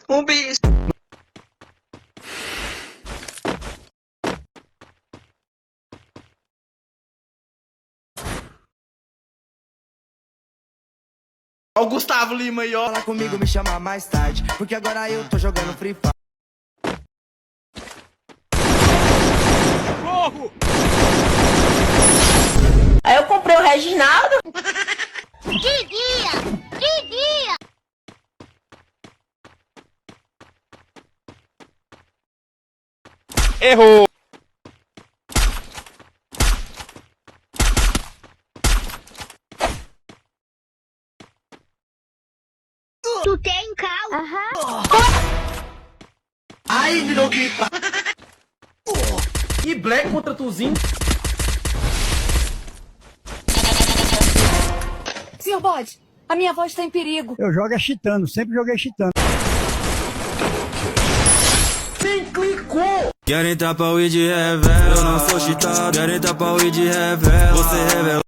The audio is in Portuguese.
Um bis. Ó o Gustavo Lima aí, ó. Fala comigo, me chama mais tarde, porque agora eu tô jogando Free Fire. Aí eu comprei o Reginaldo. Errou! Tu tem calma? Ai, virou gripa. E Black contra Tuzinho. Sr. Bode, a minha voz está em perigo. Eu jogo é cheatando, sempre joguei cheatando. Nem clicou. Querem tapar o de revela, eu não sou cheatado. Querem tapar o de revela, você revela.